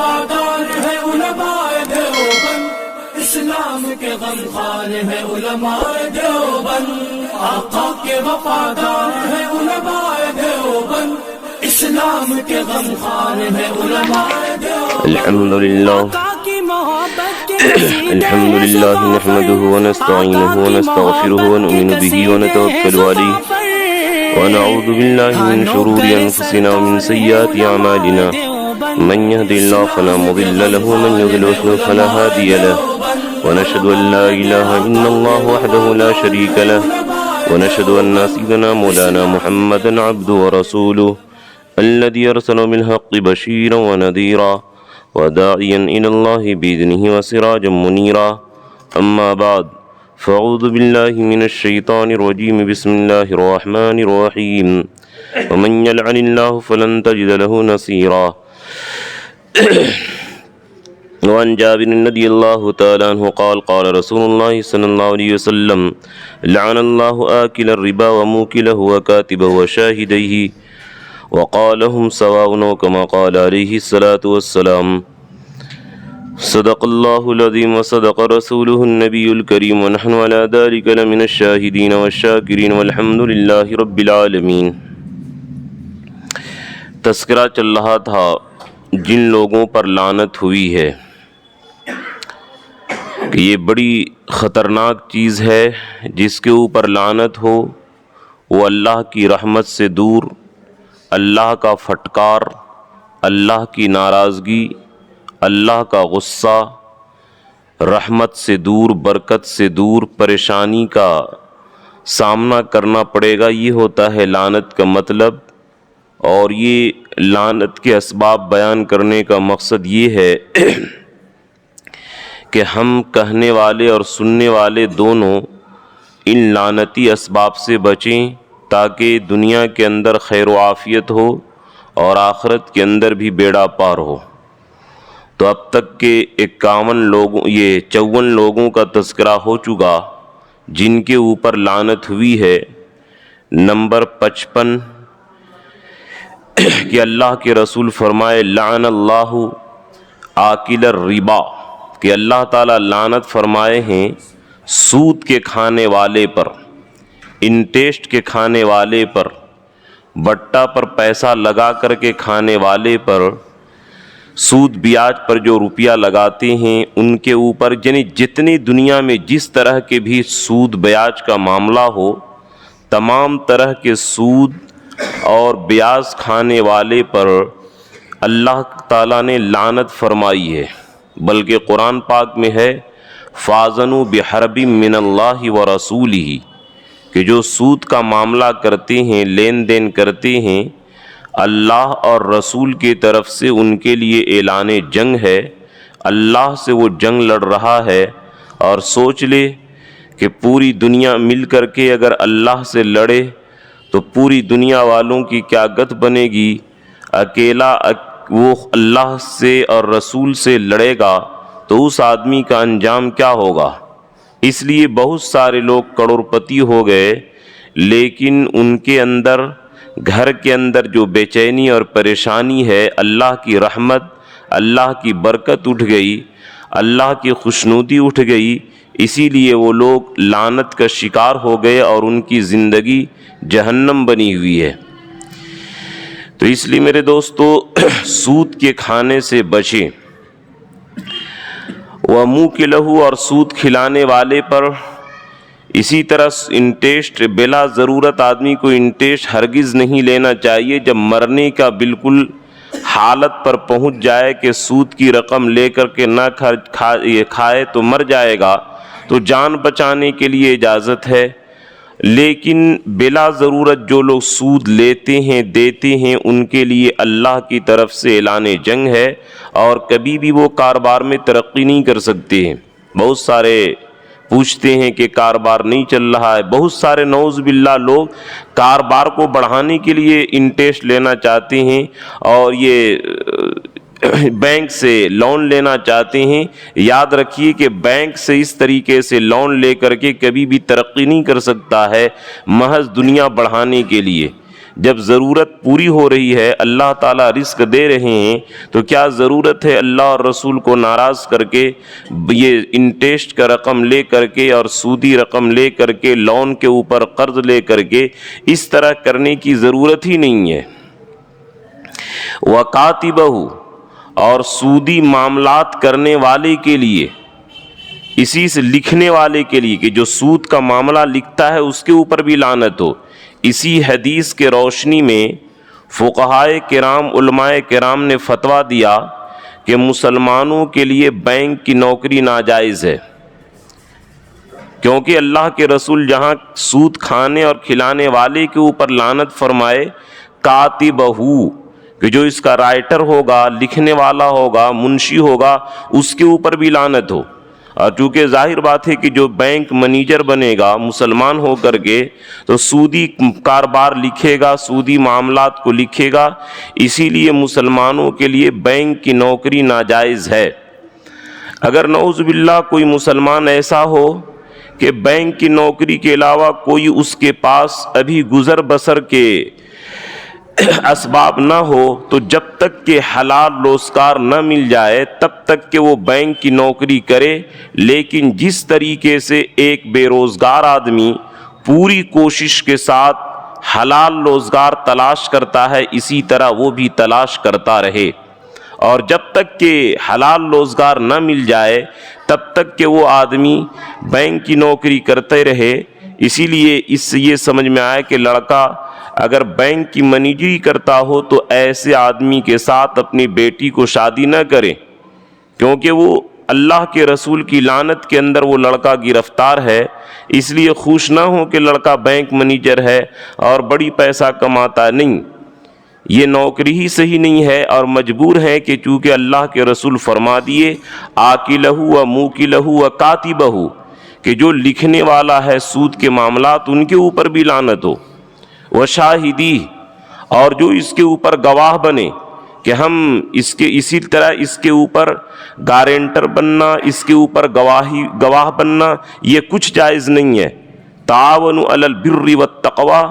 وفادار ہے علماء دیوبند، اسلام کے غمخوار ہے علماء دیوبند، آقا کے وفادار ہے علماء دیوبند، اسلام کے غمخوار ہے علماء دیوبند۔ الحمد للہ الحمد للہ نحمده ونستعینه ونستغفره ونؤمن به ونتوکل علیہ ونعوذ باللہ من شرور انفسنا ومن سیئات اعمالنا، من يهد الله فلا مضل له ومن يضلل فلا هادي له، ونشهد ان لا اله الا الله وحده لا شريك له، ونشهد ان سيدنا مولانا محمدا عبده ورسوله الذي ارسل بالحق بشيرا ونذيرا وداعيا الى الله باذنه وسراجا منيرا، اما بعد فاعوذ بالله من الشيطان الرجيم، بسم الله الرحمن الرحيم، ومن يلعن الله فلن تجد له نصيرا۔ وعن جابر رضي الله تعالى عنه قال قال رسول الله صلى الله عليه وسلم لعن الله آكل الربا وموكله وكاتبه وشاهديه وقالهم سواء، كما قال عليه الصلاة والسلام۔ صدق الله العظيم وصدق رسوله النبي الكريم، ونحن على ذلك لمن الشاهدين والشاكرين، والحمد لله رب العالمين۔ تذکرہ چل رہا تھا جن لوگوں پر لعنت ہوئی ہے کہ یہ بڑی خطرناک چیز ہے، جس کے اوپر لعنت ہو وہ اللہ کی رحمت سے دور، اللہ کا پھٹکار، اللہ کی ناراضگی، اللہ کا غصہ، رحمت سے دور، برکت سے دور، پریشانی کا سامنا کرنا پڑے گا۔ یہ ہوتا ہے لعنت کا مطلب، اور یہ لعنت کے اسباب بیان کرنے کا مقصد یہ ہے کہ ہم کہنے والے اور سننے والے دونوں ان لعنتی اسباب سے بچیں، تاکہ دنیا کے اندر خیر و عافیت ہو اور آخرت کے اندر بھی بیڑا پار ہو۔ تو اب تک کے 54 لوگوں کا تذکرہ ہو چکا جن کے اوپر لعنت ہوئی ہے۔ نمبر 55 کہ اللہ کے رسول فرمائے لعن اللہ آکل الربا، کہ اللہ تعالیٰ لعنت فرمائے ہیں سود کے کھانے والے پر، انٹرسٹ کے کھانے والے پر، بٹا پر پیسہ لگا کر کے کھانے والے پر، سود بیاج پر جو روپیہ لگاتے ہیں ان کے اوپر، یعنی جتنی دنیا میں جس طرح کے بھی سود بیاج کا معاملہ ہو، تمام طرح کے سود اور بیاج کھانے والے پر اللہ تعالیٰ نے لعنت فرمائی ہے۔ بلکہ قرآن پاک میں ہے فَأَذَنُوا بِحَرْبٍ مِّنَ اللَّهِ وَرَسُولِهِ، کہ جو سود کا معاملہ کرتے ہیں، لین دین کرتے ہیں، اللہ اور رسول کی طرف سے ان کے لیے اعلان جنگ ہے، اللہ سے وہ جنگ لڑ رہا ہے۔ اور سوچ لے کہ پوری دنیا مل کر کے اگر اللہ سے لڑے تو پوری دنیا والوں کی کیا گت بنے گی، اکیلا وہ اللہ سے اور رسول سے لڑے گا تو اس آدمی کا انجام کیا ہوگا۔ اس لیے بہت سارے لوگ کروڑپتی ہو گئے، لیکن ان کے اندر، گھر کے اندر جو بے چینی اور پریشانی ہے، اللہ کی رحمت، اللہ کی برکت اٹھ گئی، اللہ کی خوشنودی اٹھ گئی، اسی لیے وہ لوگ لعنت کا شکار ہو گئے اور ان کی زندگی جہنم بنی ہوئی ہے۔ تو اس لیے میرے دوستو سود کے کھانے سے بچیں۔ وَمُوكِلَهُ، اور سود کھلانے والے پر اسی طرح انٹرسٹ، بلا ضرورت آدمی کو انٹرسٹ ہرگز نہیں لینا چاہیے۔ جب مرنے کا بالکل حالت پر پہنچ جائے کہ سود کی رقم لے کر کے نہ کھائے تو مر جائے گا، تو جان بچانے کے لیے اجازت ہے، لیکن بلا ضرورت جو لوگ سود لیتے ہیں دیتے ہیں ان کے لیے اللہ کی طرف سے اعلان جنگ ہے، اور کبھی بھی وہ کاروبار میں ترقی نہیں کر سکتے ہیں۔ بہت سارے پوچھتے ہیں کہ کاروبار نہیں چل رہا ہے، بہت سارے نعوذ باللہ لوگ کاروبار کو بڑھانے کے لیے انٹرسٹ لینا چاہتے ہیں اور یہ بینک سے لون لینا چاہتے ہیں۔ یاد رکھیے کہ بینک سے اس طریقے سے لون لے کر کے کبھی بھی ترقی نہیں کر سکتا ہے، محض دنیا بڑھانے کے لیے۔ جب ضرورت پوری ہو رہی ہے، اللہ تعالیٰ رزق دے رہے ہیں، تو کیا ضرورت ہے اللہ اور رسول کو ناراض کر کے یہ انٹرسٹ کا رقم لے کر کے اور سودی رقم لے کر کے لون کے اوپر قرض لے کر کے اس طرح کرنے کی ضرورت ہی نہیں ہے۔ وَقَاتِبَهُ، اور سودی معاملات کرنے والے کے لیے، اسی سے لکھنے والے کے لیے کہ جو سود کا معاملہ لکھتا ہے اس کے اوپر بھی لعنت ہو۔ اسی حدیث کے روشنی میں فقہائے کرام، علماء کرام نے فتویٰ دیا کہ مسلمانوں کے لیے بینک کی نوکری ناجائز ہے، کیونکہ اللہ کے رسول جہاں سود کھانے اور کھلانے والے کے اوپر لعنت فرمائے، کاتبہ، کہ جو اس کا رائٹر ہوگا، لکھنے والا ہوگا، منشی ہوگا، اس کے اوپر بھی لعنت ہو۔ اور چونکہ ظاہر بات ہے کہ جو بینک منیجر بنے گا مسلمان ہو کر کے تو سودی کاروبار لکھے گا، سودی معاملات کو لکھے گا، اسی لیے مسلمانوں کے لیے بینک کی نوکری ناجائز ہے۔ اگر نعوذ باللہ کوئی مسلمان ایسا ہو کہ بینک کی نوکری کے علاوہ کوئی اس کے پاس ابھی گزر بسر کے اسباب نہ ہو، تو جب تک کہ حلال روزگار نہ مل جائے تب تک کہ وہ بینک کی نوکری کرے، لیکن جس طریقے سے ایک بے روزگار آدمی پوری کوشش کے ساتھ حلال روزگار تلاش کرتا ہے، اسی طرح وہ بھی تلاش کرتا رہے، اور جب تک کہ حلال روزگار نہ مل جائے تب تک کہ وہ آدمی بینک کی نوکری کرتے رہے۔ اسی لیے اس سے یہ سمجھ میں آیا کہ لڑکا اگر بینک کی منیجری کرتا ہو تو ایسے آدمی کے ساتھ اپنی بیٹی کو شادی نہ کرے، کیونکہ وہ اللہ کے رسول کی لعنت کے اندر وہ لڑکا گرفتار ہے۔ اس لیے خوش نہ ہو کہ لڑکا بینک منیجر ہے اور بڑی پیسہ کماتا ہے، نہیں، یہ نوکری ہی صحیح نہیں ہے، اور مجبور ہے کہ چونکہ اللہ کے رسول فرما دیے آکلہ و موکلہ و کاتبہ، کہ جو لکھنے والا ہے سود کے معاملات ان کے اوپر بھی لعنت ہو، وشاہدی، اور جو اس کے اوپر گواہ بنے کہ ہم اسی طرح اس کے اوپر گارنٹر بننا، اس کے اوپر گواہ بننا یہ کچھ جائز نہیں ہے۔ تعاونوا علی البر والتقوی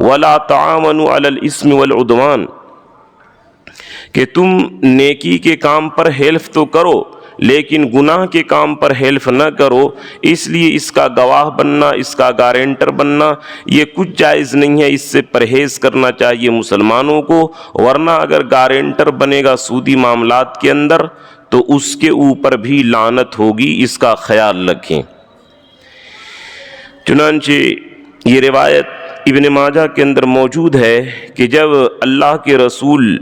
ولا تعاونوا علی الاثم والعدوان، کہ تم نیکی کے کام پر ہیلف تو کرو لیکن گناہ کے کام پر ہیلف نہ کرو۔ اس لیے اس کا گواہ بننا، اس کا گارنٹر بننا یہ کچھ جائز نہیں ہے، اس سے پرہیز کرنا چاہیے مسلمانوں کو، ورنہ اگر گارنٹر بنے گا سودی معاملات کے اندر تو اس کے اوپر بھی لعنت ہوگی، اس کا خیال رکھیں۔ چنانچہ یہ روایت ابن ماجہ کے اندر موجود ہے کہ جب اللہ کے رسول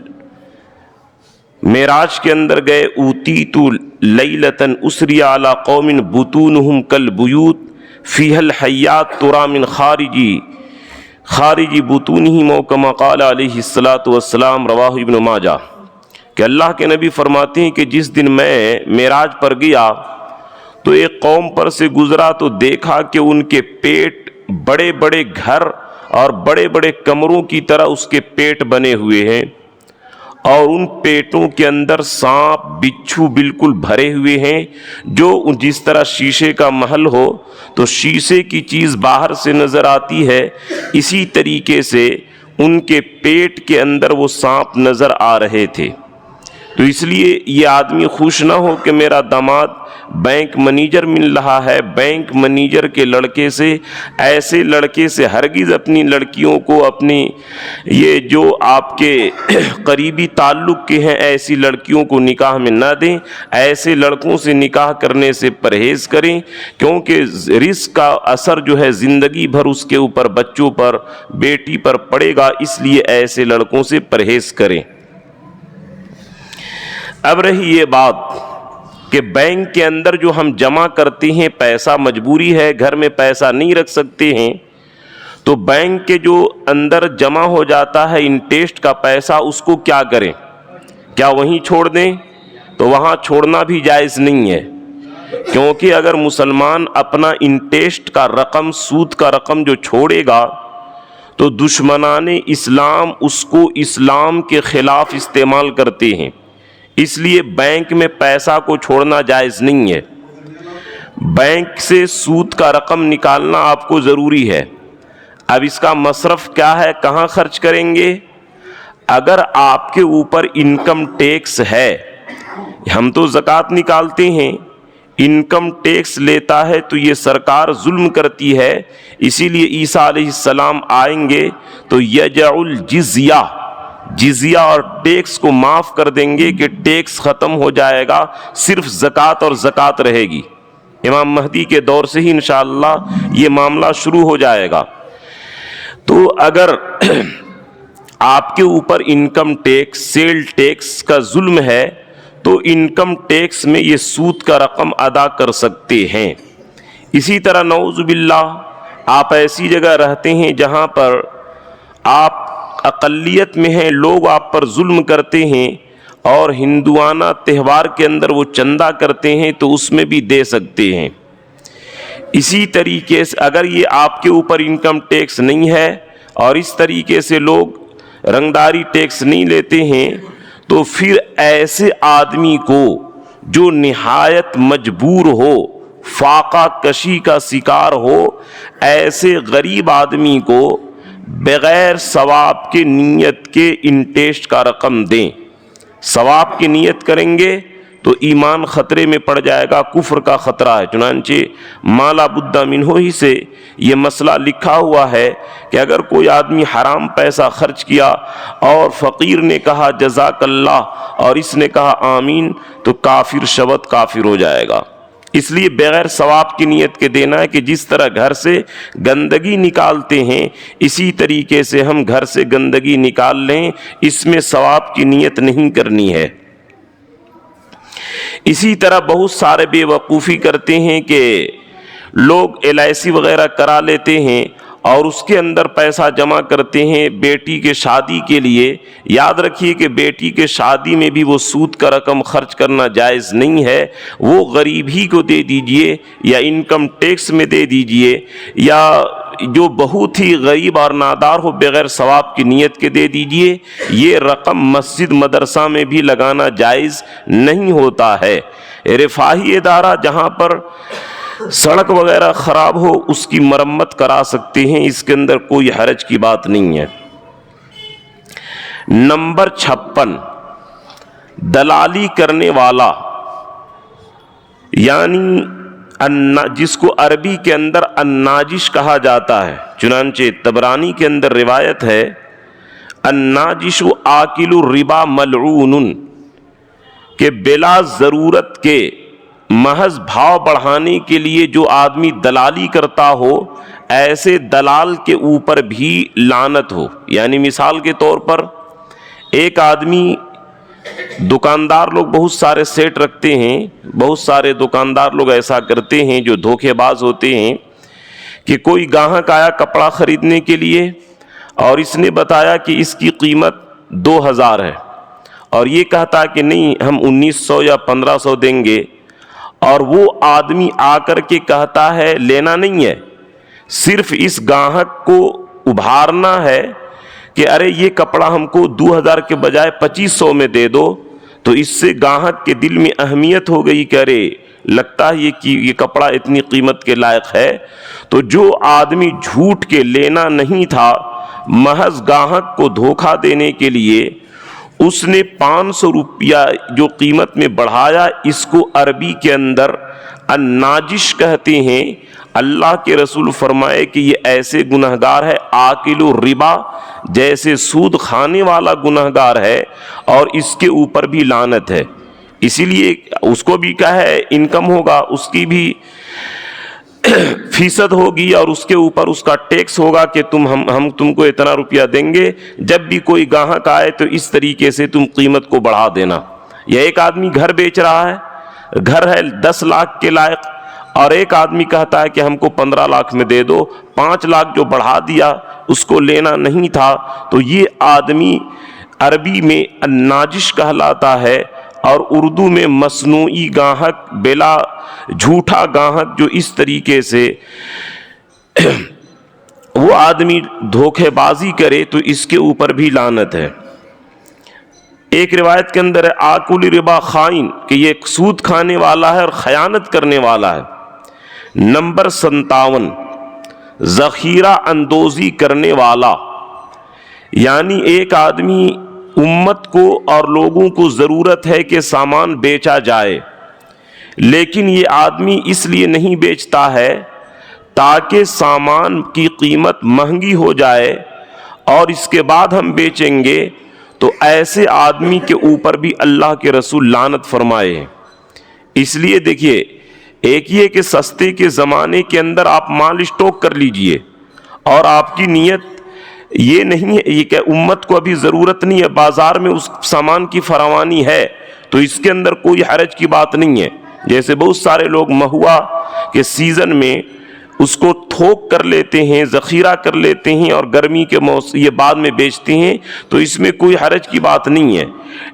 معراج کے اندر گئے، اوتیت لیلۃ اسری علی قوم بطونہم کالبیوت فیہا الحیات تری من خارج بطونہم او کما قال علیہ الصلاۃ والسلام، رواہ ابن ماجہ، کہ اللہ کے نبی فرماتے ہیں کہ جس دن میں معراج پر گیا تو ایک قوم پر سے گزرا تو دیکھا کہ ان کے پیٹ بڑے بڑے گھر اور بڑے بڑے کمروں کی طرح اس کے پیٹ بنے ہوئے ہیں، اور ان پیٹوں کے اندر سانپ بچھو بالکل بھرے ہوئے ہیں، جو جس طرح شیشے کا محل ہو تو شیشے کی چیز باہر سے نظر آتی ہے، اسی طریقے سے ان کے پیٹ کے اندر وہ سانپ نظر آ رہے تھے۔ تو اس لیے یہ آدمی خوش نہ ہو کہ میرا داماد بینک منیجر مل رہا ہے، بینک منیجر کے لڑکے سے، ایسے لڑکے سے ہرگز اپنی لڑکیوں کو، اپنی یہ جو آپ کے قریبی تعلق کے ہیں ایسی لڑکیوں کو نکاح میں نہ دیں، ایسے لڑکوں سے نکاح کرنے سے پرہیز کریں، کیونکہ رزق کا اثر جو ہے زندگی بھر اس کے اوپر بچوں پر، بیٹی پر پڑے گا، اس لیے ایسے لڑکوں سے پرہیز کریں۔ اب رہی یہ بات کہ بینک کے اندر جو ہم جمع کرتے ہیں پیسہ، مجبوری ہے گھر میں پیسہ نہیں رکھ سکتے ہیں، تو بینک کے جو اندر جمع ہو جاتا ہے انٹرسٹ کا پیسہ، اس کو کیا کریں؟ کیا وہیں چھوڑ دیں؟ تو وہاں چھوڑنا بھی جائز نہیں ہے، کیونکہ اگر مسلمان اپنا انٹرسٹ کا رقم، سود کا رقم جو چھوڑے گا تو دشمنان اسلام اس کو اسلام کے خلاف استعمال کرتے ہیں، اس لیے بینک میں پیسہ کو چھوڑنا جائز نہیں ہے۔ بینک سے سود کا رقم نکالنا آپ کو ضروری ہے۔ اب اس کا مصرف کیا ہے، کہاں خرچ کریں گے؟ اگر آپ کے اوپر انکم ٹیکس ہے، ہم تو زکوٰۃ نکالتے ہیں، انکم ٹیکس لیتا ہے تو یہ سرکار ظلم کرتی ہے، اسی لیے عیسیٰ علیہ السلام آئیں گے تو یجع الجزیہ، جزیہ اور ٹیکس کو معاف کر دیں گے کہ ٹیکس ختم ہو جائے گا، صرف زکوٰۃ اور زکوٰۃ رہے گی۔ امام مہدی کے دور سے ہی انشاءاللہ یہ معاملہ شروع ہو جائے گا۔ تو اگر آپ کے اوپر انکم ٹیکس، سیل ٹیکس کا ظلم ہے تو انکم ٹیکس میں یہ سود کا رقم ادا کر سکتے ہیں۔ اسی طرح نعوذ باللہ آپ ایسی جگہ رہتے ہیں جہاں پر آپ اقلیت میں ہیں، لوگ آپ پر ظلم کرتے ہیں اور ہندوانہ تہوار کے اندر وہ چندہ کرتے ہیں تو اس میں بھی دے سکتے ہیں۔ اسی طریقے سے اگر یہ آپ کے اوپر انکم ٹیکس نہیں ہے اور اس طریقے سے لوگ رنگداری ٹیکس نہیں لیتے ہیں تو پھر ایسے آدمی کو جو نہایت مجبور ہو، فاقہ کشی کا شکار ہو، ایسے غریب آدمی کو بغیر ثواب کے نیت کے انٹیسٹ کا رقم دیں۔ ثواب کی نیت کریں گے تو ایمان خطرے میں پڑ جائے گا، کفر کا خطرہ ہے۔ چنانچہ مالا بدہ منہ ہی سے یہ مسئلہ لکھا ہوا ہے کہ اگر کوئی آدمی حرام پیسہ خرچ کیا اور فقیر نے کہا جزاک اللہ اور اس نے کہا آمین تو کافر شبت کافر ہو جائے گا۔ اس لیے بغیر ثواب کی نیت کے دینا ہے کہ جس طرح گھر سے گندگی نکالتے ہیں اسی طریقے سے ہم گھر سے گندگی نکال لیں، اس میں ثواب کی نیت نہیں کرنی ہے۔ اسی طرح بہت سارے بے وقوفی کرتے ہیں کہ لوگ LIC وغیرہ کرا لیتے ہیں اور اس کے اندر پیسہ جمع کرتے ہیں بیٹی کے شادی کے لیے۔ یاد رکھیے کہ بیٹی کے شادی میں بھی وہ سود کا رقم خرچ کرنا جائز نہیں ہے، وہ غریب ہی کو دے دیجئے یا انکم ٹیکس میں دے دیجئے، یا جو بہت ہی غریب اور نادار ہو بغیر ثواب کی نیت کے دے دیجئے۔ یہ رقم مسجد مدرسہ میں بھی لگانا جائز نہیں ہوتا ہے۔ رفاہی ادارہ جہاں پر سڑک وغیرہ خراب ہو اس کی مرمت کرا سکتے ہیں، اس کے اندر کوئی حرج کی بات نہیں ہے۔ نمبر 56، دلالی کرنے والا، یعنی جس کو عربی کے اندر الناجش کہا جاتا ہے۔ چنانچہ طبرانی کے اندر روایت ہے الناجش آکل الربا ملعون، کہ بلا ضرورت کے محض بھاؤ بڑھانے کے لیے جو آدمی دلالی کرتا ہو ایسے دلال کے اوپر بھی لعنت ہو۔ یعنی مثال کے طور پر ایک آدمی، دکاندار لوگ بہت سارے سیٹ رکھتے ہیں، بہت سارے دکاندار لوگ ایسا کرتے ہیں جو دھوکے باز ہوتے ہیں کہ کوئی گاہک آیا کپڑا خریدنے کے لیے اور اس نے بتایا کہ اس کی قیمت 2000 ہے اور یہ کہتا کہ نہیں ہم 1900 یا 1500 دیں گے، اور وہ آدمی آ کر کے کہتا ہے لینا نہیں ہے، صرف اس گاہک کو ابھارنا ہے کہ ارے یہ کپڑا ہم کو 2000 کے بجائے 2500 میں دے دو، تو اس سے گاہک کے دل میں اہمیت ہو گئی کہ ارے لگتا ہے یہ کپڑا اتنی قیمت کے لائق ہے۔ تو جو آدمی جھوٹ کے لینا نہیں تھا، محض گاہک کو دھوکہ دینے کے لیے اس نے 500 روپیہ جو قیمت میں بڑھایا، اس کو عربی کے اندر الناجش کہتے ہیں۔ اللہ کے رسول فرمائے کہ یہ ایسے گنہگار ہے آکل الربا، جیسے سود کھانے والا گنہگار ہے، اور اس کے اوپر بھی لعنت ہے۔ اسی لیے اس کو بھی کیا ہے انکم ہوگا، اس کی بھی فیصد ہوگی اور اس کے اوپر اس کا ٹیکس ہوگا کہ ہم تم کو اتنا روپیہ دیں گے، جب بھی کوئی گاہک آئے تو اس طریقے سے تم قیمت کو بڑھا دینا۔ یا ایک آدمی گھر بیچ رہا ہے، گھر ہے 10 لاکھ کے لائق، اور ایک آدمی کہتا ہے کہ ہم کو 15 لاکھ میں دے دو، 5 لاکھ جو بڑھا دیا اس کو لینا نہیں تھا، تو یہ آدمی عربی میں الناجش کہلاتا ہے، اور اردو میں مصنوعی گاہک، بلا جھوٹا گاہک جو اس طریقے سے وہ آدمی دھوکے بازی کرے تو اس کے اوپر بھی لعنت ہے۔ ایک روایت کے اندر ہے آکل ربا خائن، کہ یہ سود کھانے والا ہے اور خیانت کرنے والا ہے۔ نمبر 57، ذخیرہ اندوزی کرنے والا، یعنی ایک آدمی امت کو اور لوگوں کو ضرورت ہے کہ سامان بیچا جائے، لیکن یہ آدمی اس لیے نہیں بیچتا ہے تاکہ سامان کی قیمت مہنگی ہو جائے اور اس کے بعد ہم بیچیں گے، تو ایسے آدمی کے اوپر بھی اللہ کے رسول لعنت فرمائے ہیں۔ اس لیے دیکھیے، ایک یہ کہ سستے کے زمانے کے اندر آپ مال اسٹاک کر لیجئے اور آپ کی نیت یہ نہیں ہے یہ کہ امت کو ابھی ضرورت نہیں ہے، بازار میں اس سامان کی فراوانی ہے تو اس کے اندر کوئی حرج کی بات نہیں ہے۔ جیسے بہت سارے لوگ مہوا کے سیزن میں اس کو تھوک کر لیتے ہیں، ذخیرہ کر لیتے ہیں اور گرمی کے موسم یہ بعد میں بیچتے ہیں، تو اس میں کوئی حرج کی بات نہیں ہے۔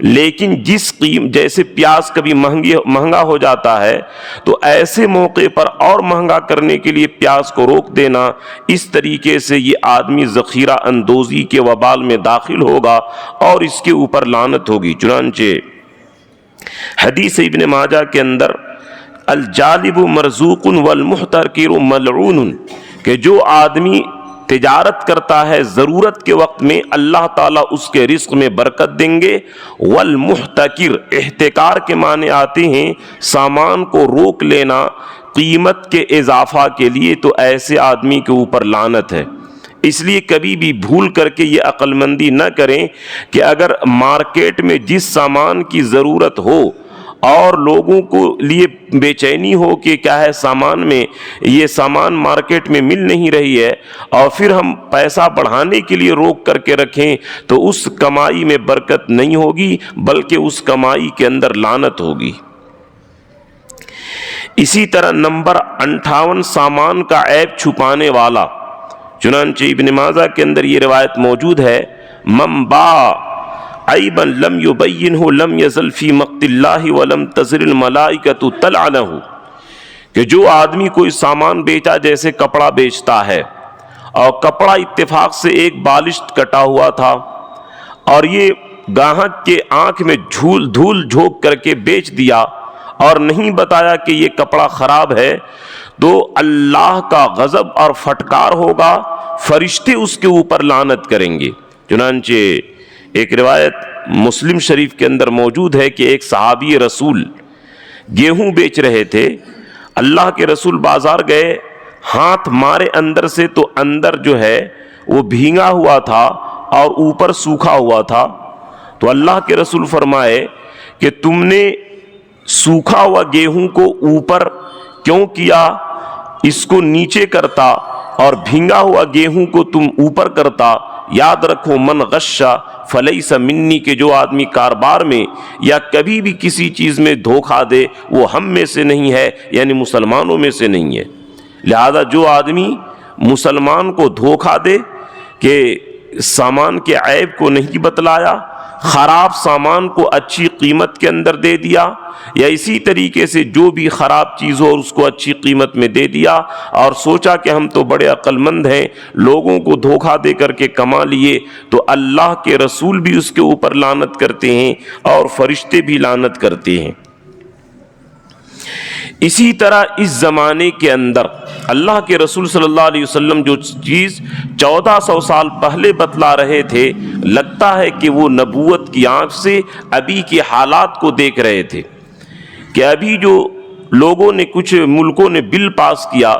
لیکن جیسے پیاز کبھی مہنگا ہو جاتا ہے تو ایسے موقع پر اور مہنگا کرنے کے لیے پیاز کو روک دینا، اس طریقے سے یہ آدمی ذخیرہ اندوزی کے وبال میں داخل ہوگا اور اس کے اوپر لعنت ہوگی۔ چنانچہ حدیث ابن ماجہ کے اندر الجالب مرزوق والمحتکر ملعون، کہ جو آدمی تجارت کرتا ہے ضرورت کے وقت میں اللہ تعالیٰ اس کے رزق میں برکت دیں گے، والمحتکر احتکار کے معنی آتے ہیں سامان کو روک لینا قیمت کے اضافہ کے لیے، تو ایسے آدمی کے اوپر لعنت ہے۔ اس لیے کبھی بھی بھول کر کے یہ عقل مندی نہ کریں کہ اگر مارکیٹ میں جس سامان کی ضرورت ہو اور لوگوں کو لیے بے چینی ہو کہ کیا ہے سامان میں، یہ سامان مارکیٹ میں مل نہیں رہی ہے، اور پھر ہم پیسہ بڑھانے کے لیے روک کر کے رکھیں، تو اس کمائی میں برکت نہیں ہوگی بلکہ اس کمائی کے اندر لعنت ہوگی۔ اسی طرح نمبر 58 سامان کا عیب چھپانے والا، چنانچہ ابن ماجہ کے اندر یہ روایت موجود ہے، من باع عیبا لم یبینہ لم یزل فی مقت اللہ ولم تزل الملائکۃ تلعنہ، کہ جو آدمی کوئی سامان بیچا، جیسے کپڑا بیچتا ہے اور کپڑا اتفاق سے ایک بالشت کٹا ہوا تھا اور یہ گاہک کے آنکھ میں دھول جھونک کر کے بیچ دیا اور نہیں بتایا کہ یہ کپڑا خراب ہے، تو اللہ کا غضب اور پھٹکار ہوگا، فرشتے اس کے اوپر لعنت کریں گے۔ چنانچہ ایک روایت مسلم شریف کے اندر موجود ہے کہ ایک صحابی رسول گیہوں بیچ رہے تھے، اللہ کے رسول بازار گئے، ہاتھ مارے اندر سے تو اندر جو ہے وہ بھیگا ہوا تھا اور اوپر سوکھا ہوا تھا، تو اللہ کے رسول فرمائے کہ تم نے سوکھا ہوا گیہوں کو اوپر کیوں کیا؟ اس کو نیچے کرتا اور بھینگا ہوا گیہوں کو تم اوپر کرتا۔ یاد رکھو من غش فلیس منی، کہ جو آدمی کاروبار میں یا کبھی بھی کسی چیز میں دھوکہ دے وہ ہم میں سے نہیں ہے، یعنی مسلمانوں میں سے نہیں ہے۔ لہذا جو آدمی مسلمان کو دھوکہ دے کہ سامان کے عیب کو نہیں بتلایا، خراب سامان کو اچھی قیمت کے اندر دے دیا، یا اسی طریقے سے جو بھی خراب چیز ہو اس کو اچھی قیمت میں دے دیا اور سوچا کہ ہم تو بڑے عقل مند ہیں، لوگوں کو دھوکہ دے کر کے کما لیے، تو اللہ کے رسول بھی اس کے اوپر لعنت کرتے ہیں اور فرشتے بھی لعنت کرتے ہیں۔ اسی طرح اس زمانے کے اندر اللہ کے رسول صلی اللہ علیہ وسلم جو چیز 1400 سال پہلے بتلا رہے تھے، لگتا ہے کہ وہ نبوت کی آنکھ سے ابھی کے حالات کو دیکھ رہے تھے، کہ ابھی جو لوگوں نے کچھ ملکوں نے بل پاس کیا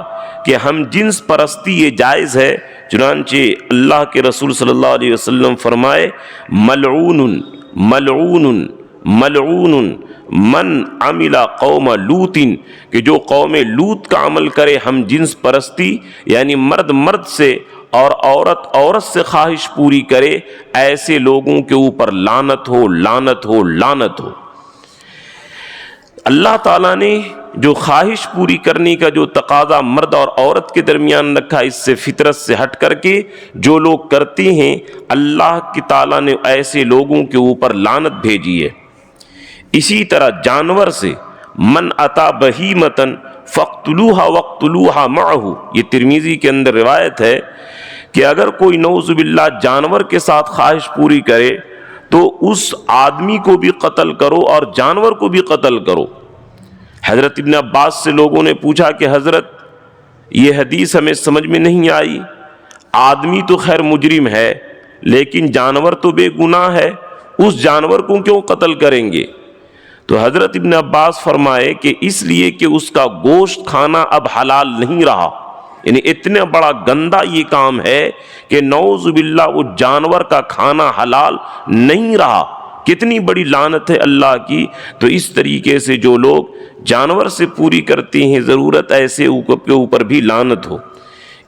کہ ہم جنس پرستی یہ جائز ہے، چنانچہ اللہ کے رسول صلی اللہ علیہ وسلم فرمائے ملعون ملعون ملعون من عمل قوم لوط، کہ جو قوم لوط کا عمل کرے ہم جنس پرستی، یعنی مرد مرد سے اور عورت عورت سے خواہش پوری کرے، ایسے لوگوں کے اوپر لعنت ہو لعنت ہو لعنت ہو۔ اللہ تعالیٰ نے جو خواہش پوری کرنے کا جو تقاضا مرد اور عورت کے درمیان رکھا، اس سے فطرت سے ہٹ کر کے جو لوگ کرتے ہیں، اللہ کی تعالیٰ نے ایسے لوگوں کے اوپر لعنت بھیجی ہے۔ اسی طرح جانور سے من اتا بہیمتن فاقتلوها واقتلوها معه، یہ ترمذی کے اندر روایت ہے کہ اگر کوئی نعوذ باللہ جانور کے ساتھ خواہش پوری کرے تو اس آدمی کو بھی قتل کرو اور جانور کو بھی قتل کرو۔ حضرت ابن عباس سے لوگوں نے پوچھا کہ حضرت یہ حدیث ہمیں سمجھ میں نہیں آئی. آدمی تو خیر مجرم ہے لیکن جانور تو بے گناہ ہے، اس جانور کو کیوں قتل کریں گے؟ تو حضرت ابن عباس فرمائے کہ اس لیے کہ اس کا گوشت کھانا اب حلال نہیں رہا، یعنی اتنا بڑا گندا یہ کام ہے کہ نعوذ باللہ وہ جانور کا کھانا حلال نہیں رہا. کتنی بڑی لعنت ہے اللہ کی. تو اس طریقے سے جو لوگ جانور سے پوری کرتے ہیں ضرورت، ایسے کے اوپر بھی لعنت ہو.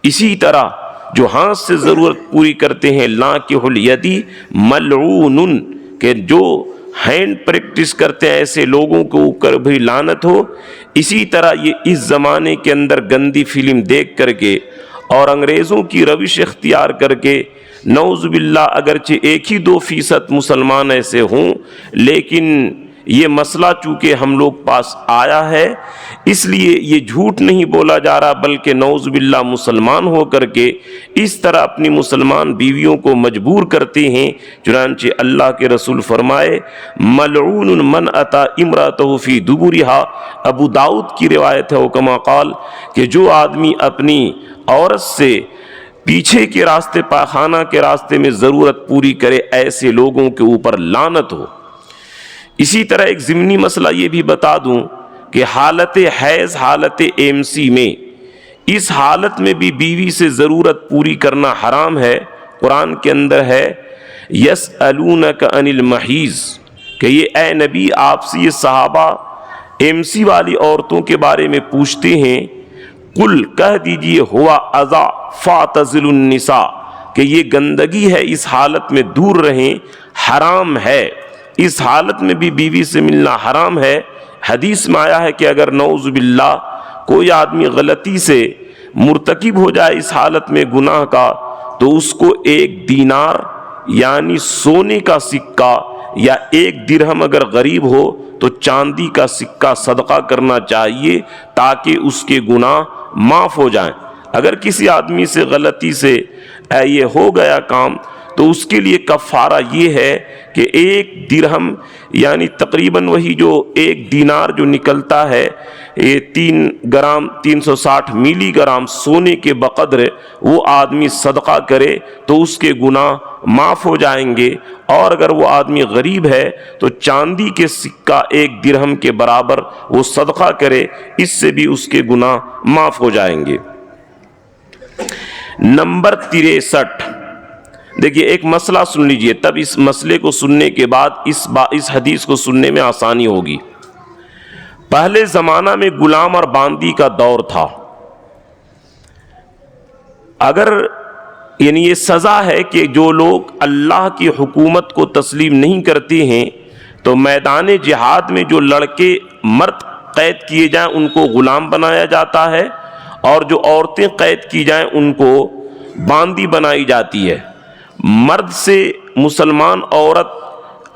اسی طرح جو ہاتھ سے ضرورت پوری کرتے ہیں ناکح الیدی ملعون، کہ جو ہینڈ پریکٹس کرتے ہیں ایسے لوگوں کے اوپر بھی لعنت ہو. اسی طرح یہ اس زمانے کے اندر گندی فلم دیکھ کر کے اور انگریزوں کی روش اختیار کر کے نعوذ باللہ اگرچہ 1-2% مسلمان ایسے ہوں، لیکن یہ مسئلہ چونکہ ہم لوگ پاس آیا ہے اس لیے یہ جھوٹ نہیں بولا جا رہا، بلکہ نعوذ باللہ مسلمان ہو کر کے اس طرح اپنی مسلمان بیویوں کو مجبور کرتے ہیں. چنانچہ اللہ کے رسول فرمائے ملعون من اتی امرأتہ فی دبرہا. ابو داؤد کی روایت ہے کما قال کہ جو آدمی اپنی عورت سے پیچھے کے راستے پاخانہ کے راستے میں ضرورت پوری کرے ایسے لوگوں کے اوپر لعنت ہو. اسی طرح ایک ضمنی مسئلہ یہ بھی بتا دوں کہ حالت حیض، حالت MC میں، اس حالت میں بھی بیوی سے ضرورت پوری کرنا حرام ہے. قرآن کے اندر ہے یسألونک عن المحیض، کہ یہ اے نبی آپ سے یہ صحابہ MC والی عورتوں کے بارے میں پوچھتے ہیں. قل کہہ دیجئے ہوا اذی فاعتزلوا النساء، کہ یہ گندگی ہے، اس حالت میں دور رہیں، حرام ہے. اس حالت میں بھی بیوی سے ملنا حرام ہے. حدیث میں آیا ہے کہ اگر نعوذ باللہ کوئی آدمی غلطی سے مرتکب ہو جائے اس حالت میں گناہ کا، تو اس کو 1 دینار یعنی سونے کا سکہ یا 1 درہم اگر غریب ہو تو چاندی کا سکہ صدقہ کرنا چاہیے تاکہ اس کے گناہ معاف ہو جائیں. اگر کسی آدمی سے غلطی سے یہ ہو گیا کام تو اس کے لیے کفارہ یہ ہے کہ 1 درہم یعنی تقریباً وہی جو 1 دینار جو نکلتا ہے یہ 3 گرام 360 ملی گرام سونے کے بقدر وہ آدمی صدقہ کرے تو اس کے گناہ معاف ہو جائیں گے. اور اگر وہ آدمی غریب ہے تو چاندی کے سکہ 1 درہم کے برابر وہ صدقہ کرے، اس سے بھی اس کے گناہ معاف ہو جائیں گے. نمبر 63، دیکھیے ایک مسئلہ سن لیجئے، تب اس مسئلے کو سننے کے بعد اس حدیث کو سننے میں آسانی ہوگی. پہلے زمانہ میں غلام اور باندی کا دور تھا. اگر یعنی یہ سزا ہے کہ جو لوگ اللہ کی حکومت کو تسلیم نہیں کرتے ہیں تو میدان جہاد میں جو لڑکے مرد قید کیے جائیں ان کو غلام بنایا جاتا ہے، اور جو عورتیں قید کی جائیں ان کو باندی بنائی جاتی ہے. مرد سے مسلمان عورت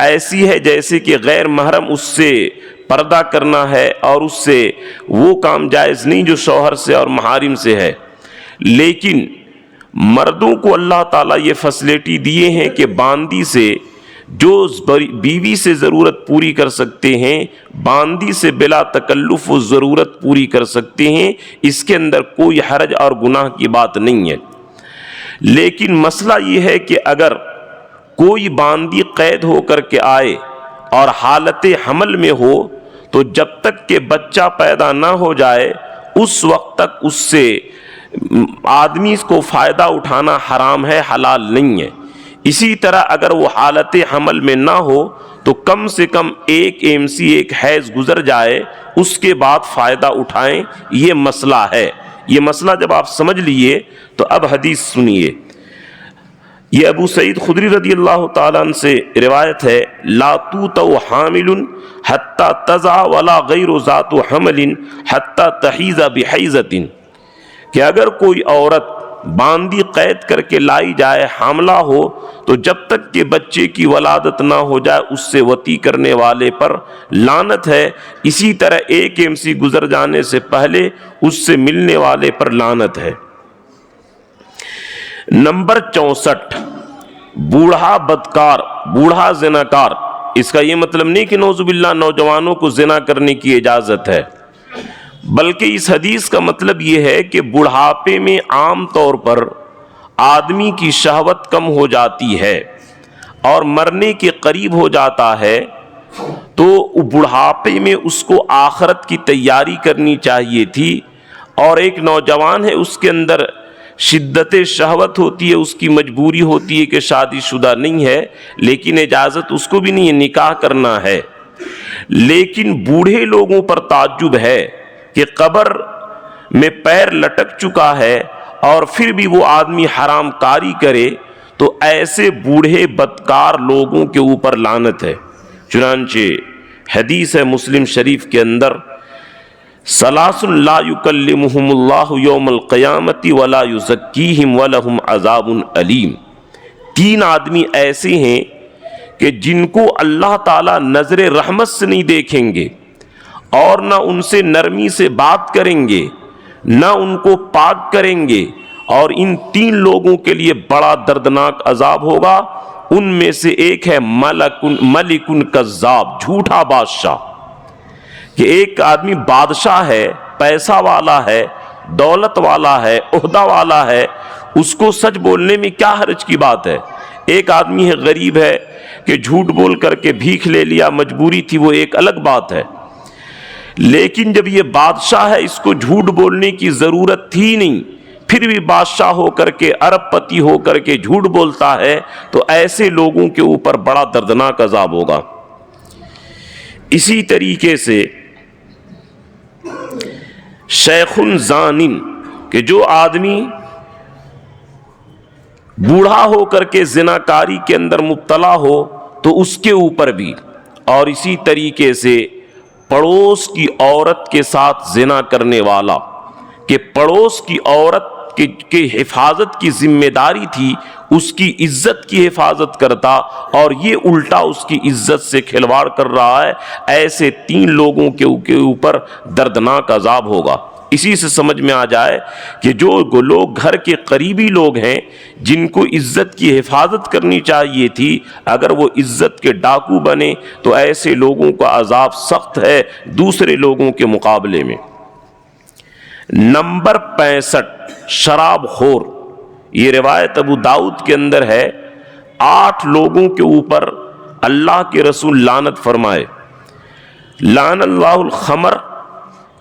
ایسی ہے جیسے کہ غیر محرم اس سے پردہ کرنا ہے اور اس سے وہ کام جائز نہیں جو شوہر سے اور محارم سے ہے. لیکن مردوں کو اللہ تعالیٰ یہ فیسلٹی دیے ہیں کہ باندی سے جو بیوی سے ضرورت پوری کر سکتے ہیں باندی سے بلا تکلف وہ ضرورت پوری کر سکتے ہیں. اس کے اندر کوئی حرج اور گناہ کی بات نہیں ہے. لیکن مسئلہ یہ ہے کہ اگر کوئی باندی قید ہو کر کے آئے اور حالت حمل میں ہو تو جب تک کہ بچہ پیدا نہ ہو جائے اس وقت تک اس سے آدمی کو فائدہ اٹھانا حرام ہے، حلال نہیں ہے. اسی طرح اگر وہ حالت حمل میں نہ ہو تو کم سے کم 1 MC 1 حیض گزر جائے اس کے بعد فائدہ اٹھائیں. یہ مسئلہ ہے. یہ مسئلہ جب آپ سمجھ لیے تو اب حدیث سنیے. یہ ابو سعید خدری رضی اللہ تعالیٰ عنہ سے روایت ہے لا توتو حامل حتی تضع ولا غیر ذات حمل حتی تحیز بحیزت، کہ اگر کوئی عورت باندی قید کر کے لائی جائے حاملہ ہو تو جب تک کہ بچے کی ولادت نہ ہو جائے اس سے وطی کرنے والے پر لعنت ہے. اسی طرح 1 MC گزر جانے سے پہلے اس سے ملنے والے پر لعنت ہے. نمبر 64، بوڑھا بدکار، بوڑھا زناکار. اس کا یہ مطلب نہیں کہ نعوذ باللہ نوجوانوں کو زنا کرنے کی اجازت ہے. بلکہ اس حدیث کا مطلب یہ ہے کہ بڑھاپے میں عام طور پر آدمی کی شہوت کم ہو جاتی ہے اور مرنے کے قریب ہو جاتا ہے، تو بڑھاپے میں اس کو آخرت کی تیاری کرنی چاہیے تھی، اور ایک نوجوان ہے اس کے اندر شدت شہوت ہوتی ہے، اس کی مجبوری ہوتی ہے کہ شادی شدہ نہیں ہے، لیکن اجازت اس کو بھی نہیں ہے، نکاح کرنا ہے۔ لیکن بوڑھے لوگوں پر تعجب ہے کہ قبر میں پیر لٹک چکا ہے اور پھر بھی وہ آدمی حرام کاری کرے، تو ایسے بوڑھے بدکار لوگوں کے اوپر لعنت ہے۔ چنانچہ حدیث ہے مسلم شریف کے اندر، ثلاث لا یکلمہم اللہ یوم القیامت ولا یزکیہم ولہم عذاب علیم۔ 3 آدمی ایسے ہیں کہ جن کو اللہ تعالیٰ نظر رحمت سے نہیں دیکھیں گے، اور نہ ان سے نرمی سے بات کریں گے، نہ ان کو پاک کریں گے، اور ان 3 لوگوں کے لیے بڑا دردناک عذاب ہوگا۔ ان میں سے ایک ہے ملک کذاب، جھوٹا بادشاہ، کہ ایک آدمی بادشاہ ہے، پیسہ والا ہے، دولت والا ہے، عہدہ والا ہے، اس کو سچ بولنے میں کیا حرج کی بات ہے۔ ایک آدمی ہے غریب ہے کہ جھوٹ بول کر کے بھیک لے لیا، مجبوری تھی، وہ ایک الگ بات ہے۔ لیکن جب یہ بادشاہ ہے، اس کو جھوٹ بولنے کی ضرورت تھی نہیں، پھر بھی بادشاہ ہو کر کے، ارب پتی ہو کر کے جھوٹ بولتا ہے، تو ایسے لوگوں کے اوپر بڑا دردناک عذاب ہوگا۔ اسی طریقے سے شیخ زانن، کہ جو آدمی بوڑھا ہو کر کے زناکاری کے اندر مبتلا ہو تو اس کے اوپر بھی، اور اسی طریقے سے پڑوس کی عورت کے ساتھ زنا کرنے والا، کہ پڑوس کی عورت کی حفاظت کی ذمہ داری تھی، اس کی عزت کی حفاظت کرتا، اور یہ الٹا اس کی عزت سے کھلواڑ کر رہا ہے، ایسے 3 لوگوں کے اوپر دردناک عذاب ہوگا۔ اسی سے سمجھ میں آ جائے کہ جو لوگ گھر کے قریبی لوگ ہیں، جن کو عزت کی حفاظت کرنی چاہیے تھی، اگر وہ عزت کے ڈاکو بنے تو ایسے لوگوں کا عذاب سخت ہے دوسرے لوگوں کے مقابلے میں۔ نمبر 65، شراب خور۔ یہ روایت ابو داؤد کے اندر ہے۔ 8 لوگوں کے اوپر اللہ کے رسول لعنت فرمائے۔ لعن اللہ الخمر،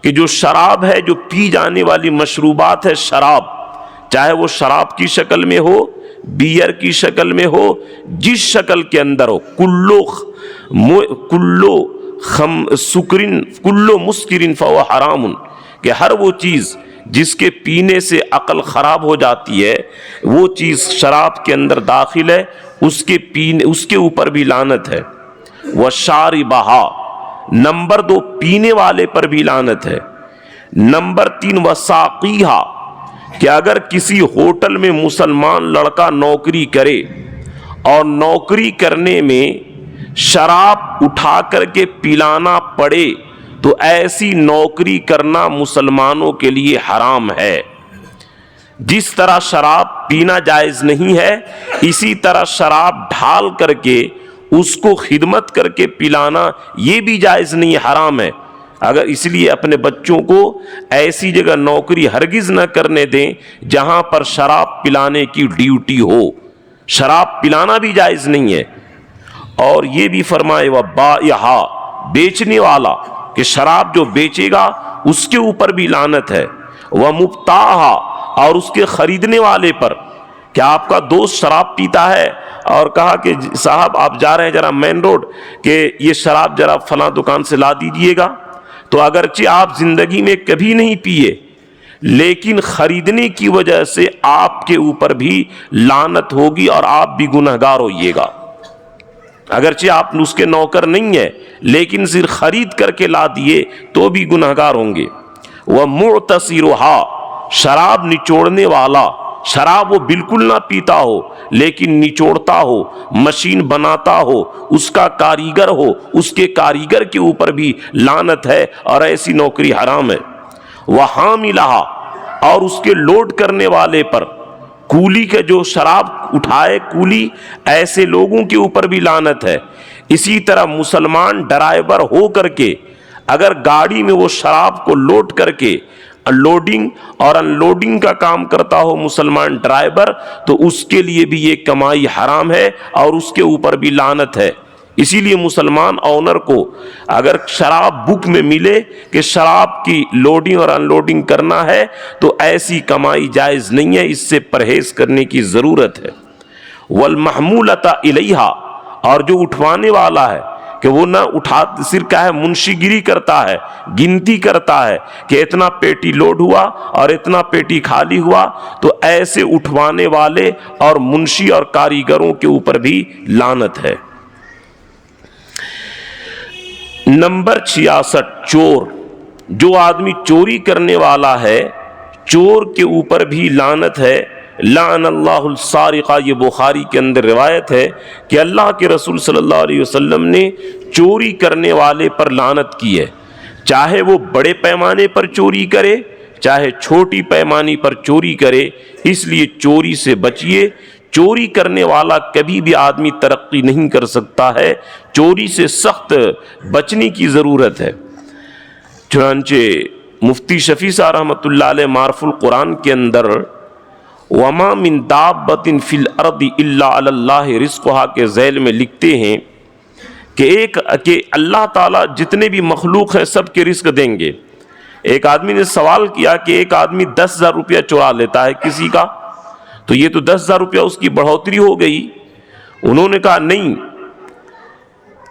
کہ جو شراب ہے، جو پی جانے والی مشروبات ہے، شراب، چاہے وہ شراب کی شکل میں ہو، بیئر کی شکل میں ہو، جس شکل کے اندر ہو، کلو مسکرن فہو حرام، کہ ہر وہ چیز جس کے پینے سے عقل خراب ہو جاتی ہے، وہ چیز شراب کے اندر داخل ہے، اس کے اوپر بھی لعنت ہے۔ وشاربہا، نمبر 2 پینے والے پر بھی لعنت ہے۔ نمبر 3 وساقیہا، کہ اگر کسی ہوٹل میں مسلمان لڑکا نوکری کرے اور نوکری کرنے میں شراب اٹھا کر کے پلانا پڑے، تو ایسی نوکری کرنا مسلمانوں کے لیے حرام ہے۔ جس طرح شراب پینا جائز نہیں ہے، اسی طرح شراب ڈھال کر کے اس کو خدمت کر کے پلانا یہ بھی جائز نہیں، حرام ہے۔ اگر اس لیے اپنے بچوں کو ایسی جگہ نوکری ہرگز نہ کرنے دیں جہاں پر شراب پلانے کی ڈیوٹی ہو، شراب پلانا بھی جائز نہیں ہے۔ اور یہ بھی فرمائے وبائعہا، بیچنے والا، کہ شراب جو بیچے گا اس کے اوپر بھی لعنت ہے۔ ومبتاعہا، اور اس کے خریدنے والے پر، کہ آپ کا دوست شراب پیتا ہے اور کہا کہ صاحب آپ جا رہے ہیں ذرا مین روڈ، کہ یہ شراب ذرا فلاں دکان سے لا دیجئے گا، تو اگرچہ آپ زندگی میں کبھی نہیں پیے، لیکن خریدنے کی وجہ سے آپ کے اوپر بھی لعنت ہوگی اور آپ بھی گنہگار ہوئیے گا۔ اگرچہ آپ اس کے نوکر نہیں ہیں، لیکن صرف خرید کر کے لا دیے تو بھی گنہگار ہوں گے۔ ومعتصرھا، شراب نچوڑنے والا، شراب وہ بالکل نہ پیتا ہو لیکن نچوڑتا ہو، مشین بناتا ہو، اس کا کاریگر ہو، اس کے کاریگر کے اوپر بھی لعنت ہے اور ایسی نوکری حرام ہے۔ وحاملھا، اور اس کے لوڈ کرنے والے پر، کولی کا جو شراب اٹھائے کولی، ایسے لوگوں کے اوپر بھی لعنت ہے۔ اسی طرح مسلمان ڈرائیور ہو کر کے اگر گاڑی میں وہ شراب کو لوڈ کر کے لوڈنگ اور ان لوڈنگ کا کام کرتا ہو مسلمان ڈرائیور، تو اس کے لیے بھی یہ کمائی حرام ہے اور اس کے اوپر بھی لعنت ہے۔ اسی لیے مسلمان اونر کو اگر شراب بک میں ملے کہ شراب کی لوڈنگ اور ان لوڈنگ کرنا ہے تو ایسی کمائی جائز نہیں ہے، اس سے پرہیز کرنے کی ضرورت ہے۔ والمحمولۃ الیہا، اور جو اٹھوانے والا ہے کہ وہ نہ اٹھا صرف کیا ہے منشی گیری کرتا ہے، گنتی کرتا ہے کہ اتنا پیٹی لوڈ ہوا اور اتنا پیٹی خالی ہوا، تو ایسے اٹھوانے والے اور منشی اور کاریگروں کے اوپر بھی لعنت ہے۔ نمبر 66، چور۔ جو آدمی چوری کرنے والا ہے چور کے اوپر بھی لعنت ہے۔ لعن اللہ السارق، یہ بخاری کے اندر روایت ہے کہ اللہ کے رسول صلی اللہ علیہ وسلم نے چوری کرنے والے پر لعنت کی ہے، چاہے وہ بڑے پیمانے پر چوری کرے چاہے چھوٹی پیمانے پر چوری کرے۔ اس لیے چوری سے بچیے، چوری کرنے والا کبھی بھی آدمی ترقی نہیں کر سکتا ہے، چوری سے سخت بچنے کی ضرورت ہے۔ چنانچہ مفتی شفیع صاحب رحمۃ اللہ علیہ معرف القرآن کے اندر وما من دابۃ فی الارض الا علی اللہ رزقها کے ذیل میں لکھتے ہیں کہ اللہ تعالیٰ جتنے بھی مخلوق ہیں سب کے رزق دیں گے۔ ایک آدمی نے سوال کیا کہ ایک آدمی 10,000 روپیہ چرا لیتا ہے کسی کا، تو یہ تو 10,000 روپیہ اس کی بڑھوتری ہو گئی۔ انہوں نے کہا نہیں،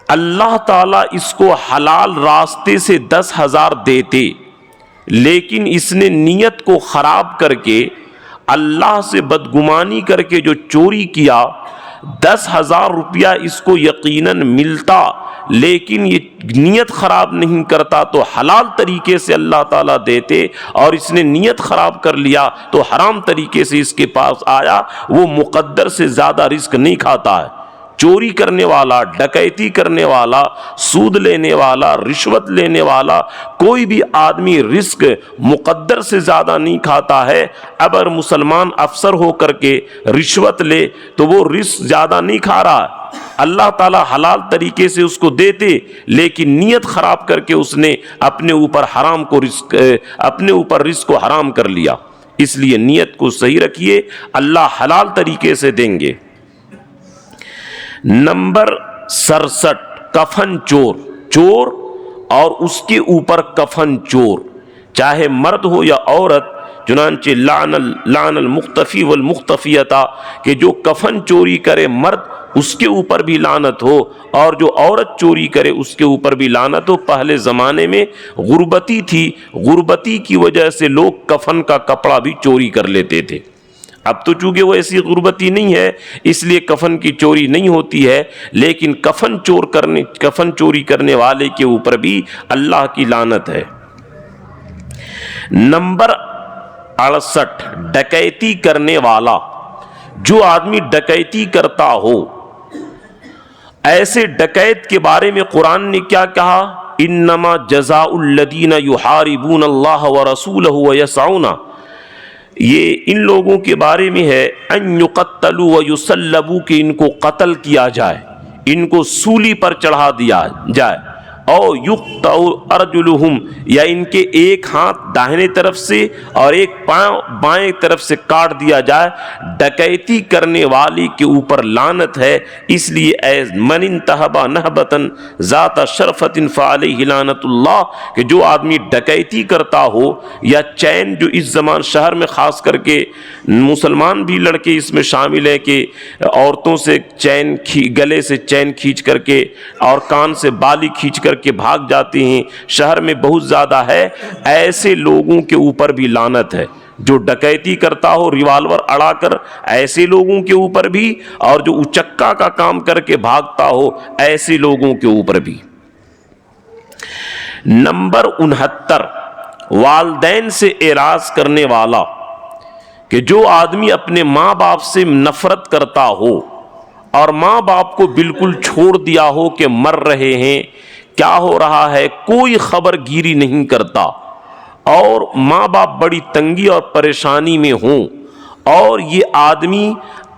اللہ تعالیٰ اس کو حلال راستے سے 10,000 دیتے، لیکن اس نے نیت کو خراب کر کے اللہ سے بدگمانی کر کے جو چوری کیا، 10,000 روپیہ اس کو یقیناً ملتا، لیکن یہ نیت خراب نہیں کرتا تو حلال طریقے سے اللہ تعالیٰ دیتے، اور اس نے نیت خراب کر لیا تو حرام طریقے سے اس کے پاس آیا۔ وہ مقدر سے زیادہ رزق نہیں کھاتا ہے۔ چوری کرنے والا، ڈکیتی کرنے والا، سود لینے والا، رشوت لینے والا، کوئی بھی آدمی رزق مقدر سے زیادہ نہیں کھاتا ہے۔ اگر مسلمان افسر ہو کر کے رشوت لے تو وہ رزق زیادہ نہیں کھا رہا، اللہ تعالیٰ حلال طریقے سے اس کو دیتے، لیکن نیت خراب کر کے اس نے اپنے اوپر رزق کو حرام کر لیا۔ اس لیے نیت کو صحیح رکھیے، اللہ حلال طریقے سے دیں گے۔ نمبر 67، کفن چور۔ چور اور اس کے اوپر کفن چور، چاہے مرد ہو یا عورت۔ چنانچہ لعن المختفی والمختفیۃ، کہ جو کفن چوری کرے مرد اس کے اوپر بھی لعنت ہو، اور جو عورت چوری کرے اس کے اوپر بھی لعنت ہو۔ پہلے زمانے میں غربتی تھی، غربتی کی وجہ سے لوگ کفن کا کپڑا بھی چوری کر لیتے تھے۔ اب تو چونکہ وہ ایسی غربتی نہیں ہے اس لیے کفن کی چوری نہیں ہوتی ہے، لیکن کفن چوری کرنے والے کے اوپر بھی اللہ کی لعنت ہے۔ نمبر 68، ڈکیتی کرنے والا۔ جو آدمی ڈکیتی کرتا ہو، ایسے ڈکیت کے بارے میں قرآن نے کیا کہا؟ انما جزاء الذین یحاربون اللہ ورسولہ ویسعون، یہ ان لوگوں کے بارے میں ہے ان یقتلوا ویصلبوا، کہ ان کو قتل کیا جائے، ان کو سولی پر چڑھا دیا جائے، او یقطع ارجلہم، یا ان کے ایک ہاتھ داہنے طرف سے اور ایک پاؤں بائیں طرف سے کاٹ دیا جائے۔ ڈکیتی کرنے والے کے اوپر لعنت ہے۔ اس لیے اے من انتہب نہبۃ ذات شرفۃ فعلیہ لعنت اللہ، کہ جو آدمی ڈکیتی کرتا ہو یا چین، جو اس زمان شہر میں خاص کر کے مسلمان بھی لڑکے اس میں شامل ہیں کہ عورتوں سے چین گلے سے چین کھینچ کر کے اور کان سے بالی کھینچ کر کے بھاگ جاتے ہیں، شہر میں بہت زیادہ ہے۔ ایسے لوگوں کے اوپر بھی لعنت ہے، جو ڈکیتی کرتا ہو ریوالور اڑا کر، ایسے لوگوں کے اوپر بھی، اور جو اچکا کا کام کر کے بھاگتا ہو ایسے لوگوں کے اوپر بھی۔ نمبر 69، والدین سے اعراض کرنے والا، کہ جو آدمی اپنے ماں باپ سے نفرت کرتا ہو اور ماں باپ کو بالکل چھوڑ دیا ہو کہ مر رہے ہیں، کیا ہو رہا ہے، کوئی خبر گیری نہیں کرتا، اور ماں باپ بڑی تنگی اور پریشانی میں ہوں، اور یہ آدمی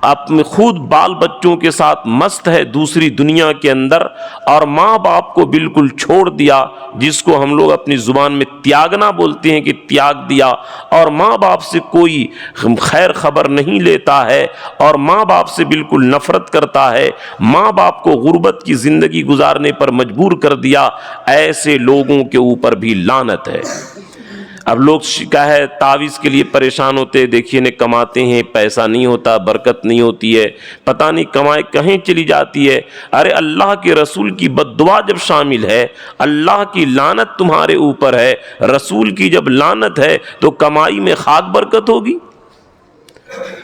اپنے خود بال بچوں کے ساتھ مست ہے دوسری دنیا کے اندر، اور ماں باپ کو بالکل چھوڑ دیا، جس کو ہم لوگ اپنی زبان میں تیاگنا بولتے ہیں کہ تیاگ دیا، اور ماں باپ سے کوئی خیر خبر نہیں لیتا ہے، اور ماں باپ سے بالکل نفرت کرتا ہے، ماں باپ کو غربت کی زندگی گزارنے پر مجبور کر دیا، ایسے لوگوں کے اوپر بھی لعنت ہے۔ اب لوگ شکایت تعویذ کے لیے پریشان ہوتے ہیں، دیکھیے نے کماتے ہیں، پیسہ نہیں ہوتا، برکت نہیں ہوتی ہے، پتہ نہیں کمائے کہیں چلی جاتی ہے۔ ارے اللہ کے رسول کی بد دعا جب شامل ہے، اللہ کی لعنت تمہارے اوپر ہے، رسول کی جب لعنت ہے تو کمائی میں خاک برکت ہوگی؟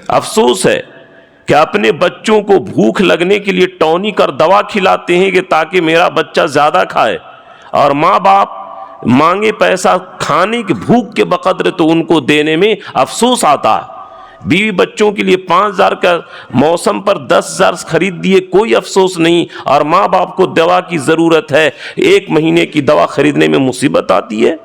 افسوس ہے کہ اپنے بچوں کو بھوک لگنے کے لیے ٹونک اور دوا کھلاتے ہیں کہ تاکہ میرا بچہ زیادہ کھائے، اور ماں باپ مانگے پیسہ کھانے کی بھوک کے بقدر تو ان کو دینے میں افسوس آتا ہے۔ بیوی بچوں کے لیے 5,000 کا موسم پر 10,000 خرید دیے، کوئی افسوس نہیں، اور ماں باپ کو دوا کی ضرورت ہے، 1 مہینے کی دوا خریدنے میں مصیبت آتی ہے،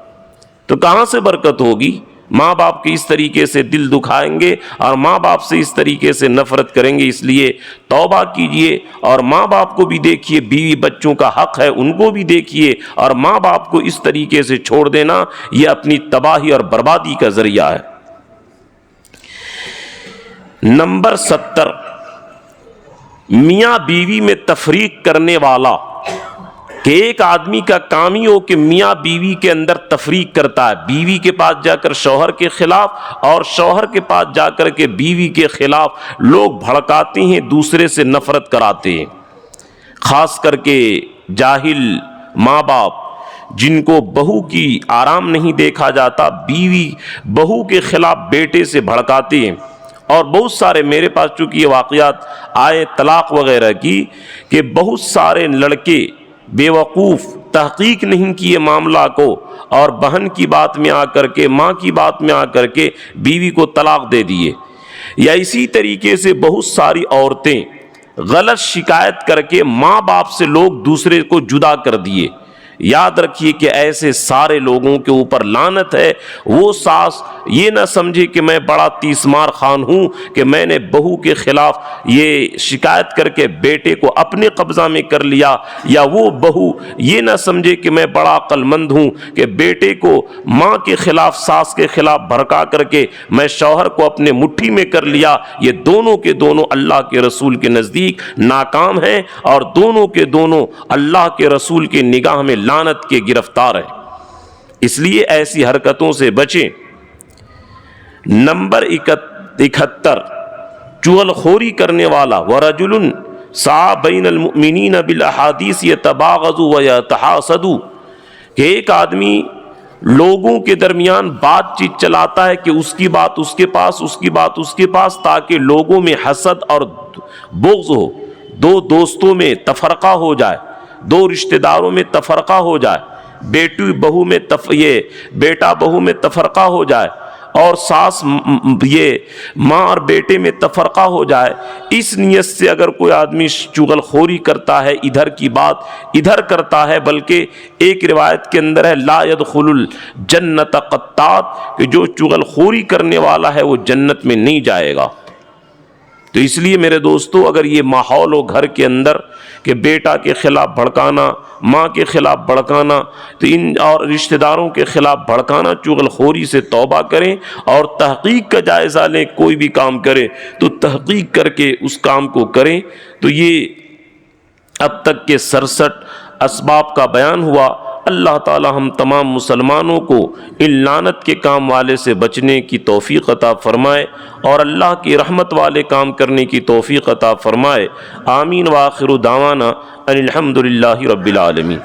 تو کہاں سے برکت ہوگی؟ ماں باپ کے اس طریقے سے دل دکھائیں گے اور ماں باپ سے اس طریقے سے نفرت کریں گے۔ اس لیے توبہ کیجئے اور ماں باپ کو بھی دیکھیے، بیوی بچوں کا حق ہے ان کو بھی دیکھیے، اور ماں باپ کو اس طریقے سے چھوڑ دینا یہ اپنی تباہی اور بربادی کا ذریعہ ہے۔ نمبر 70، میاں بیوی میں تفریق کرنے والا، کہ ایک آدمی کا کام ہی ہو کہ میاں بیوی کے اندر تفریق کرتا ہے، بیوی کے پاس جا کر شوہر کے خلاف اور شوہر کے پاس جا کر کے بیوی کے خلاف لوگ بھڑکاتے ہیں، دوسرے سے نفرت کراتے ہیں۔ خاص کر کے جاہل ماں باپ جن کو بہو کی آرام نہیں دیکھا جاتا، بیوی بہو کے خلاف بیٹے سے بھڑکاتے ہیں، اور بہت سارے میرے پاس چونکہ یہ واقعات آئے طلاق وغیرہ کی، کہ بہت سارے لڑکے بے وقوف تحقیق نہیں کیے معاملہ کو، اور بہن کی بات میں آ کر کے، ماں کی بات میں آ کر کے بیوی کو طلاق دے دیے، یا اسی طریقے سے بہت ساری عورتیں غلط شکایت کر کے ماں باپ سے لوگ دوسرے کو جدا کر دیے۔ یاد رکھیے کہ ایسے سارے لوگوں کے اوپر لعنت ہے۔ وہ ساس یہ نہ سمجھے کہ میں بڑا تیسمار خان ہوں کہ میں نے بہو کے خلاف یہ شکایت کر کے بیٹے کو اپنے قبضہ میں کر لیا، یا وہ بہو یہ نہ سمجھے کہ میں بڑا عقل مند ہوں کہ بیٹے کو ماں کے خلاف، ساس کے خلاف بھڑکا کر کے میں شوہر کو اپنے مٹھی میں کر لیا۔ یہ دونوں کے دونوں اللہ کے رسول کے نزدیک ناکام ہیں، اور دونوں کے دونوں اللہ کے رسول کی نگاہ میں لعنت کے گرفتار ہے۔ اس لیے ایسی حرکتوں سے بچیں۔ نمبر 71، چغل خوری کرنے والا، وَرَجُلٌ سَعَى بَيْنَ الْمُؤْمِنِينَ بِالْأَحَادِيثِ يَتَبَاغَضُ وَيَتَحَاسَدُ، کہ ایک آدمی لوگوں کے درمیان بات چیت چلاتا ہے کہ اس کی بات اس کے پاس، اس کی بات اس کے پاس، تاکہ لوگوں میں حسد اور بغض ہو، دو دوستوں میں تفرقہ ہو جائے، دو رشتہ داروں میں تفرقہ ہو جائے، بیٹی بہو میں یہ بیٹا بہو میں تفرقہ ہو جائے، اور ساس یہ ماں اور بیٹے میں تفرقہ ہو جائے۔ اس نیت سے اگر کوئی آدمی چغل خوری کرتا ہے، ادھر کی بات ادھر کرتا ہے، بلکہ ایک روایت کے اندر ہے لا يدخل الجنت قطات، کہ جو چغل خوری کرنے والا ہے وہ جنت میں نہیں جائے گا۔ تو اس لیے میرے دوستو، اگر یہ ماحول ہو گھر کے اندر کہ بیٹا کے خلاف بھڑکانا، ماں کے خلاف بھڑکانا، تو ان اور رشتہ داروں کے خلاف بھڑکانا، چغل خوری سے توبہ کریں اور تحقیق کا جائزہ لیں۔ کوئی بھی کام کرے تو تحقیق کر کے اس کام کو کریں۔ تو یہ اب تک کے 67 اسباب کا بیان ہوا۔ اللہ تعالی ہم تمام مسلمانوں کو ان لعنت کے کام والے سے بچنے کی توفیق عطا فرمائے، اور اللہ کی رحمت والے کام کرنے کی توفیق عطا فرمائے۔ آمین۔ وآخر دعوانا ان الحمد للہ رب العالمین۔